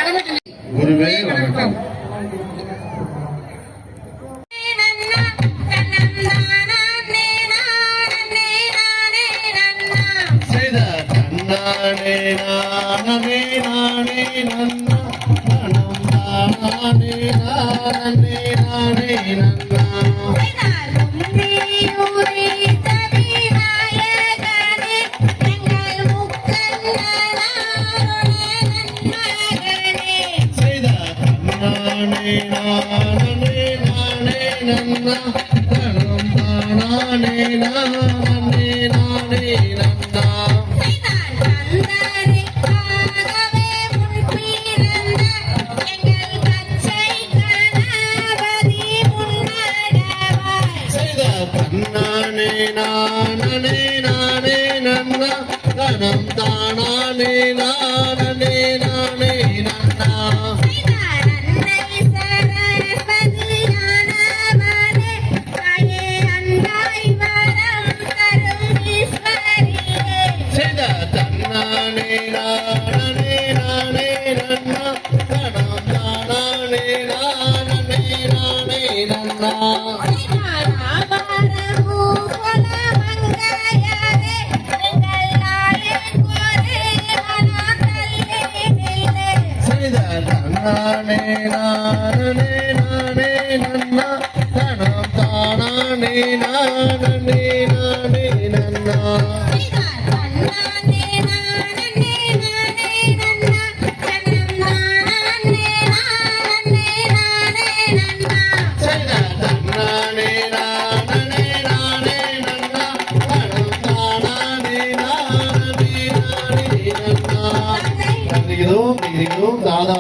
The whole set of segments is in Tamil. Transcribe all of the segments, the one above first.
குருவே வணக்கம். செய்த தன்னானே நானே நானே நன்னா மனம் தானே நானே நானே நன்னா நானே நானே நானே நன்னா தனம் தானே நானே நானே நன்னா நானே நானே நானே நன்னா தனம் தானே நானே நானே நன்னா நானே நானே நானே நன்னா தனம் தானே நானே நானே நன்னா நானே நானே நானே நன்னா தனம் தானே நானே நானே நன்னா தாதா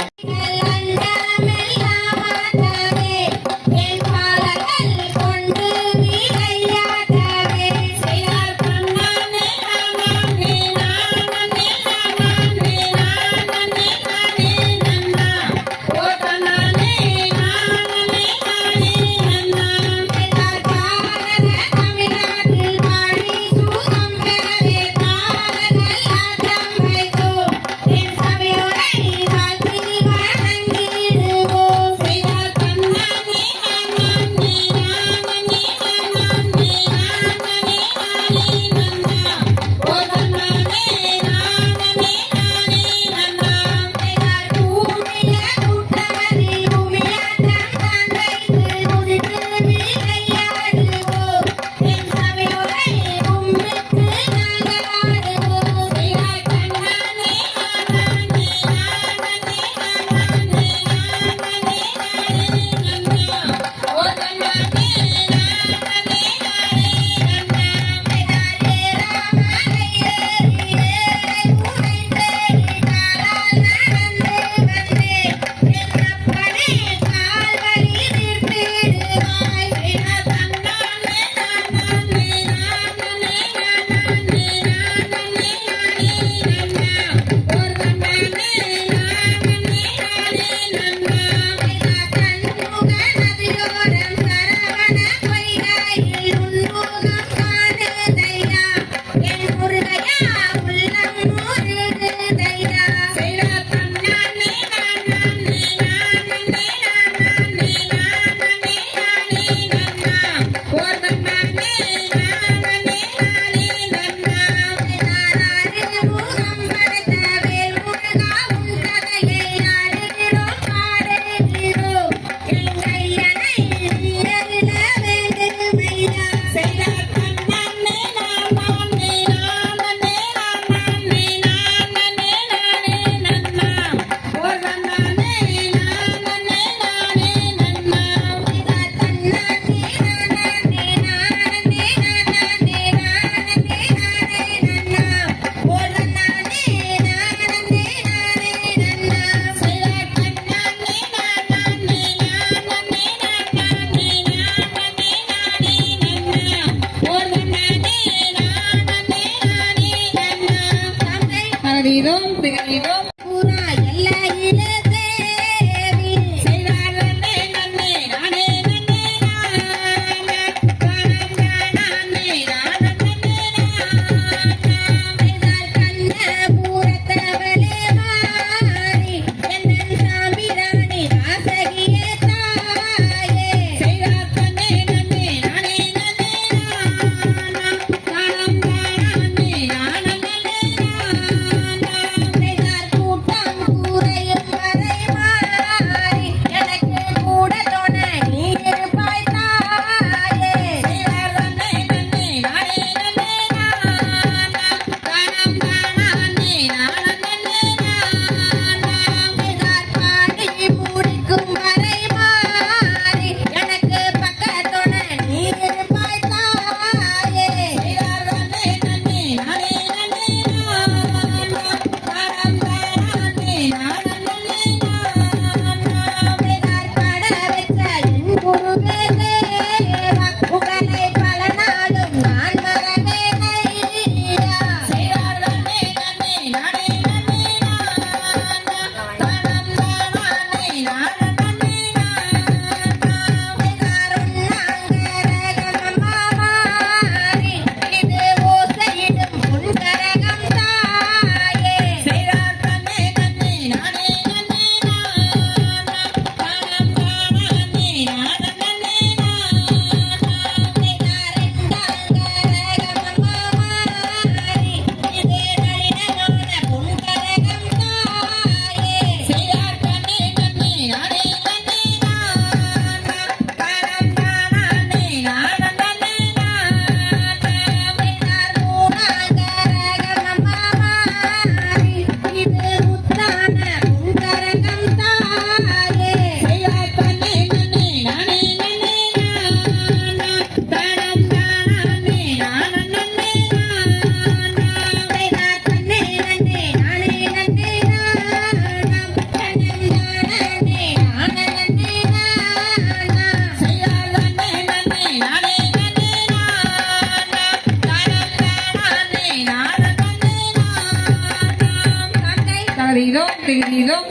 தரிதோம் திரிதோம்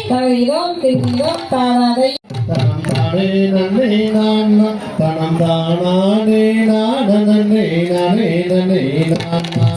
தரிதோம் திரிதோம் தானதை தனம் தானே நன்னே நான்னா தனம் தானானே நான நன்னே நானே நன்னே நான்னா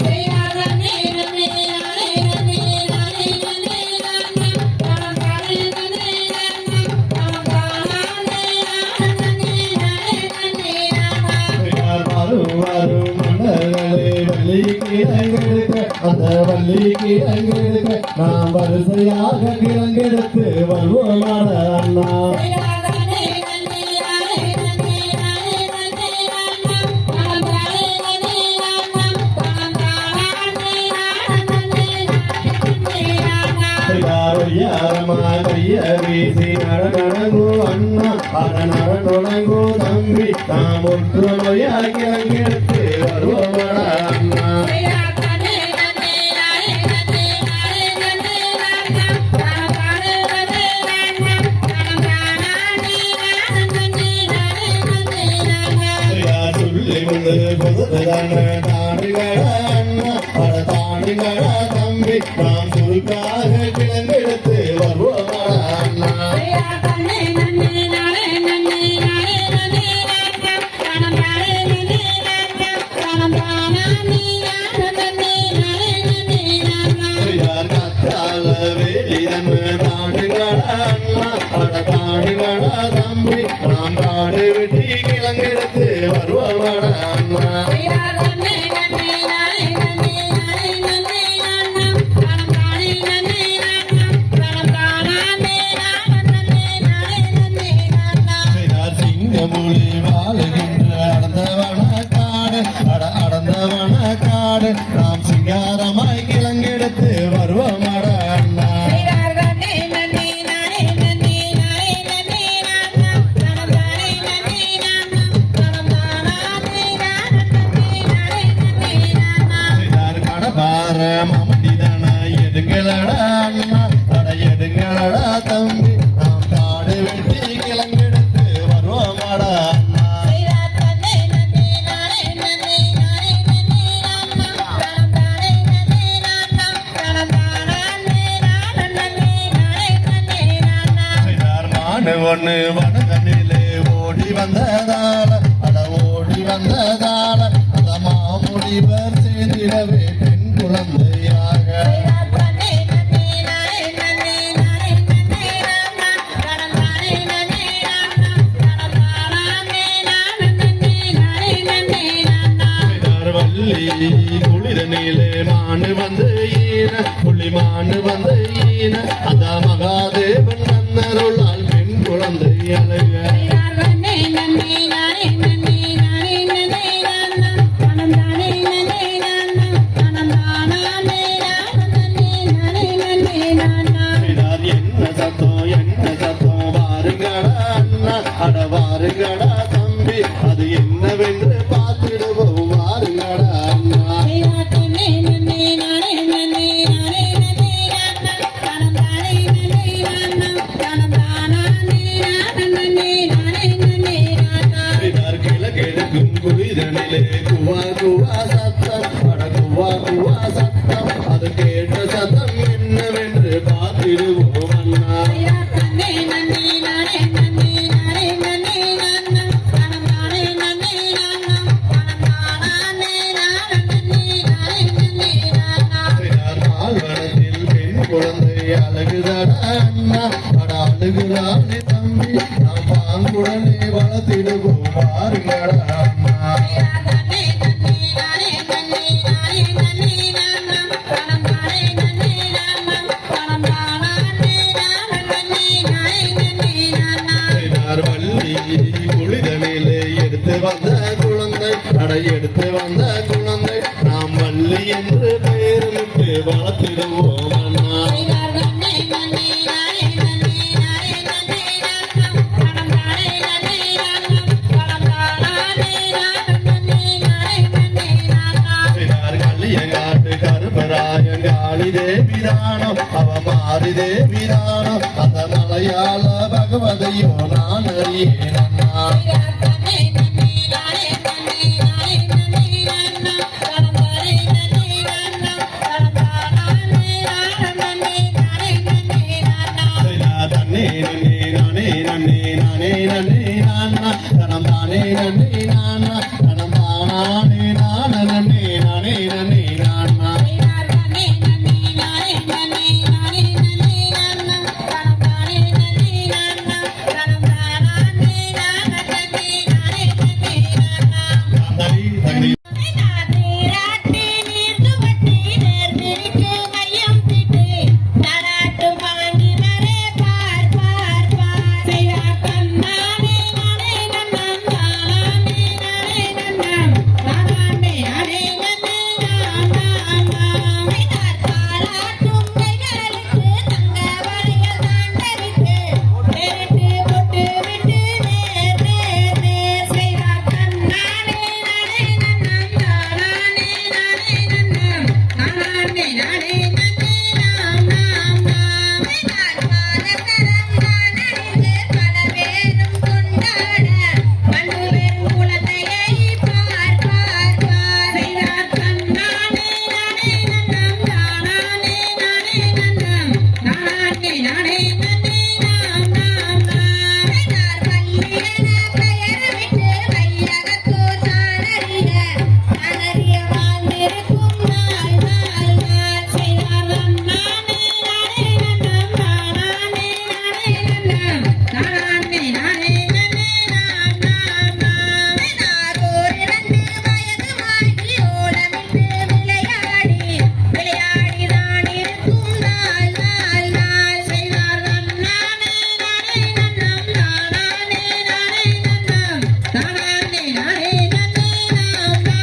வரும் மன்னர்களே வள்ளிக்கு அங்கெடுக்க அந்த வள்ளிக்கு அங்கெடுக்க நாம் வரிசையாக கிழங்கெடுத்து வருவோமான அண்ணா வீசி நடனங்கோ அண்ணா நடனங்கோ தம்பி நாம் ஒற்றுமையாக கிழங்கெடுத்து வருவோமான அண்ணா தம்பி நாம் சுருக்காக கிழங்கெடுத்து வருவோமான அண்ணா தம்பி நாம் காடு வெட்டி கிழங்கெடுத்து வருவோமான அண்ணா சிங்கமொழி வாழுகின்ற அடந்தவன காடு நாம் சிங்காரமாய் கிழங்கெடுத்து வருவோமாட அண்ணா கடபார மாமண்டிதான எடுங்களடா அண்ணா எடுங்களடா தம்பி நாம் காடு வெட்டி கிழங்கெடுத்து வருவோமாட அண்ணா ஒண்ணு வடகனிலே ஓடி வந்ததால ஓடி வந்ததால அத மாமுடிவர் செய்திடவே பெண் குழந்தையாக வள்ளி குளிரனிலே மானு வந்து ஈன புள்ளி மானு வந்து ஈன அத மகாதேவன் மன்னருளால் பெண் குழந்தை அழக என்ன சத்தம் வாருங்கடா அண்ணா அட வாருங்கடா தம்பி அது என்னவென்று பார்த்திடுவோம் வாருங்கடா அண்ணா குவா சத்தம் அட குவா குவா சத்தம் அது கேட்ட சத்தம் என்னவென்று பார்த்திடுவோம் அண்ணா நன்னே நன்னே நானே நன்னே நானே நன்னே நானா நானே நன்னே நானா நானே நன்னே நானே நானா பால்வனத்தில் பெண் குழந்தை அழகுதடா அண்ணா அட அழுகுதானே தம்பி நாம் பாங்குடனே வளர்த்திடுவோம் பாருங்கடா அண்ணா நன்னே நன்னே நானே நன்னே நானே நன்னே நானா நானே நன்னே நானா நானே நானே நன்னே நானா வள்ளி குளிதனிலே எடுத்து வந்த குழந்தை அடை எடுத்து வந்த குழந்தை நாம் வள்ளி என்று பெயரிட்டு வளர்த்திடுவோம் அண்ணா நன்னே நன்னே நானே நன்னே நானே நன்னே நானா நானே நன்னே நானா நானே நன்னே நானா கல்லியங்காட்டு கருப்பராயங்காளி தேவிதானோ அவ மாறி தேவிதானோ அந்த மலையாள பகவதையோ நான் அறியேன் அண்ணா நன்னே நன்னே நானே நன்னே நானே நன்னே நானா நானே நன்னே நானா நானே நன்னே நானா தன்னே நன்னே நானே நன்னே நானே நன்னே நானா தனம் தானே நன்னே நானா தனம் தானே நான நன்னே நானே நன்னே நானா நன்னே நன்னே நானே நன்னே நானே நன்னே நானா நானே நன்னே நானா நானே நன்னே நானா தனி தனி ராட்டி நீர் துவட்டி நேர்ந்திருக்கு மையம் திட்டு நாடாட்டு பாங்கி மரே பார் பார் பார் செய்யா கண்ணானே நானே நன்னான் நானே நானே நன்னான் நானே நானே நன்னே நானா மைதார் பாலாட்டும் கைகளுக்கு தங்க வளையல் தாண்டவிட்டு நேரிட்டு பொட்டு விட்டு நேர் நேர் நேர் செய்யா கண்ணானே நானே நன்னான் நானே நானே நன்னான் நானே நானே நன்னே நானா மைதார் பாலத்தரம் நானறிந்து பல பேரும் கொண்டாட மண்ணு வெறும் குழந்தையை பார் பார் பார் செய்தார் கண்ணானே நானே நன்னான் நானே நானே நன்னான் நானே நானே நன்னே நானா மைதார் பள்ளியென பெயரமிட்டு வையகத்தோர் தானறிய தானறிய வாழ்ந்திருக்கும் நாள் நாள் நாள் செய்தார் நன்னானே நானே நன்னான் நானே நானே நன்னான் நானே நானே நன்னே நானா மைதார் ஓரிரண்டு வயதுமாகி ஓலமிட்டு விளையாடி விளையாடிதான் இருக்கும் நாள் நாள் நாள் செய்தார் நன்னானே நானே நன்னான் நானே நானே நன்னான் நானே நானே நன்னே நானா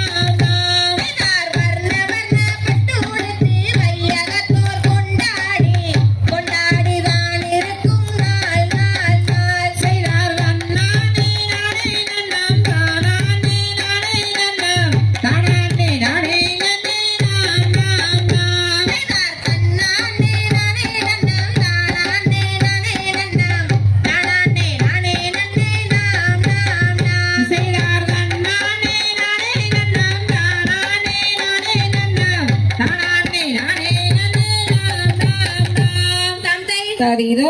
மைதார் வர்ண வர்ண பட்டு உடுத்தி வையகத்தோர் கொண்டாடி கொண்டாடிதான் இருக்கும் நாள் நாள் நாள் செய்தார் நன்னானே நானே நன்னான் நானே நானே நன்னான் நானே நானே நன்னே நானா மைதார் தன்னானே நானே நன்னான் நானே நானே நன்னான் நானே நானே நன்னே நானா செய்தார் தன்னானே நானே நன்னான் நானே நானே நன்னான் நானே நானே நன்னே நானா தந்தை தரிதோ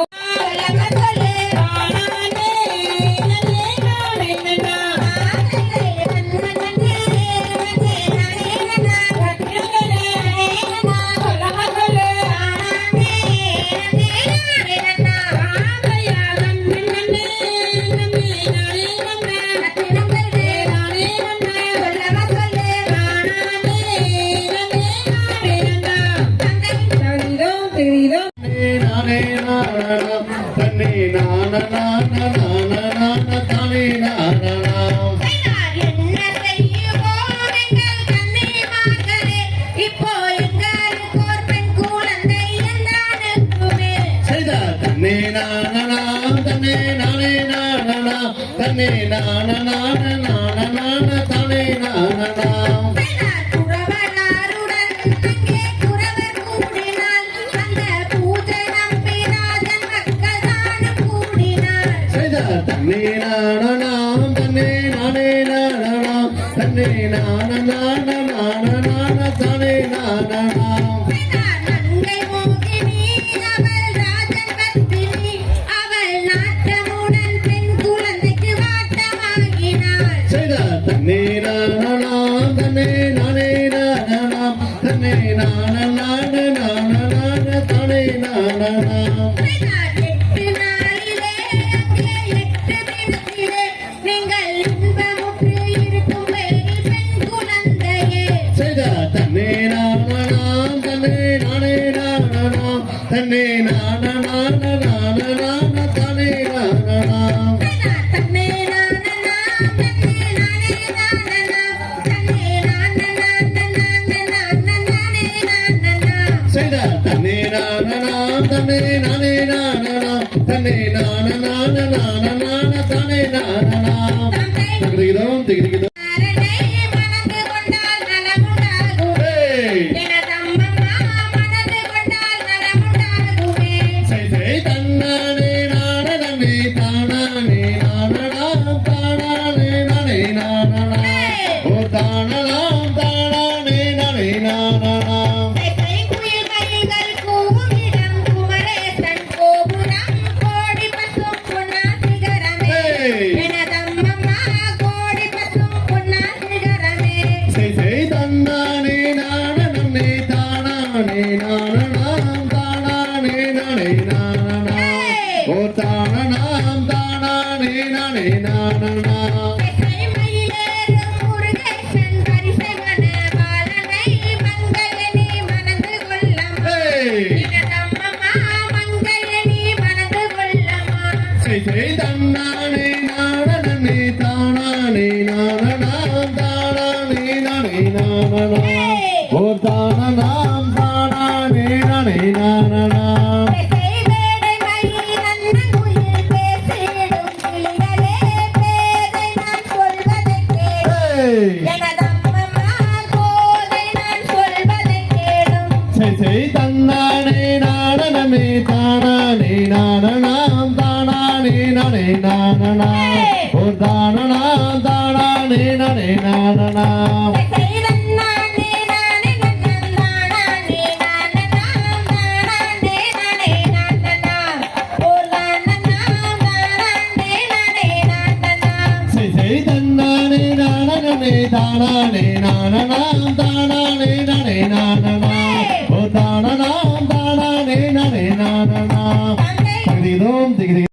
நானே நானா தன்னே நான நான நான நான தானே நானா என்ன செய்யுவோம் எங்கள் கண்ணே மார்களே இப்போ எங்களுக்கு ஒரு பெண் குழந்தை என்றானுக்குமே தன்னே நானா தன்னே நானே நானா தன்னே நான நான நான நான தானே நானா குறவனாருடன் அங்கே குறவர் கூடினால் அந்த பூஜை நம்பினாதன் மக்கள் தானும் கூடினார் தன்னே நானா தன்னே நானே நானா தன்னே நான நான தானே நானா எட்டு நாளிலே அங்கே எட்டு தினத்திலே நீங்கள் இன்பமுற்று இருக்கும் வேறு பெண் குழந்தையே செய்த தன்னே நானாம் தன்னே நானே நானாம் தன்னே நானா தானே நானாம் தன்னை நானனா தன்னை நானே நானனா தன்னை நானனா நானே நானனா செய்த தன்னே நானாம் தன்னே நானே நானாம் தன்னே நானா தானே நானாம் திகிரிகிதோம் திகிரிகிதோம் அரனை மணந்து கொண்டால் நலமுண்டாகுமே எனதம்மம்மா மணந்து கொண்டால் நலமுண்டாகுமே செய் செய் தன்னானே நானே தானானே நானடாம் தானானே நானே நானடா ஓ தானடாம் தானானே நானே நானடாம் செத்தை குயில் மயில்கள் கூவும் இடம் குமரேசன் கோபுரம் கோடி பசும் பொன்னா சிகரமே எனதம்மம்மா கோடி பசும் பொன்னா சிகரமே செய் செய் தன்னானே நானே தானானே நானடாம் தானானே நானே நானடா ஓ தானடாம் தானானே நானே நானடா செத்தை மயிலேறும் முருகேசன் பரிசவன பாலனை மங்கையனி மணந்து கொள்ளம்மா எனதம்மம்மா மங்கையனி மணந்து கொள்ளம்மா செய் செய் தன்னானே நானே தானானே நானடாம் தானானே நானே நானடா ஓ தானடாம் தானானே நானே நானடா செத்தை வேடை மயில் அன்னங்குயில் பேசிடும் கிளிகளே பேதை நான் சொல்வதைக் கேளும் எனதம்மம்மா கோதை நான் சொல்வதைக் கேளும் செய் செய் தன்னானே நானே தானானே நானடாம் தானானே நானே நானடா ஓ தானடாம் தானானே நானே நானடா செத்தை நன்னானே நானே நன்னானே நானனாம் நானே நானே நானனா ஓ நானனாம் நானே நானே நானனா செய் செய் தன்னானே நானே தானானே நானடாம் தானானே நானே நானடா ஓ தானடாம் தானானே நானே நானடா தந்தை திகிரிகிதோம் திகிரி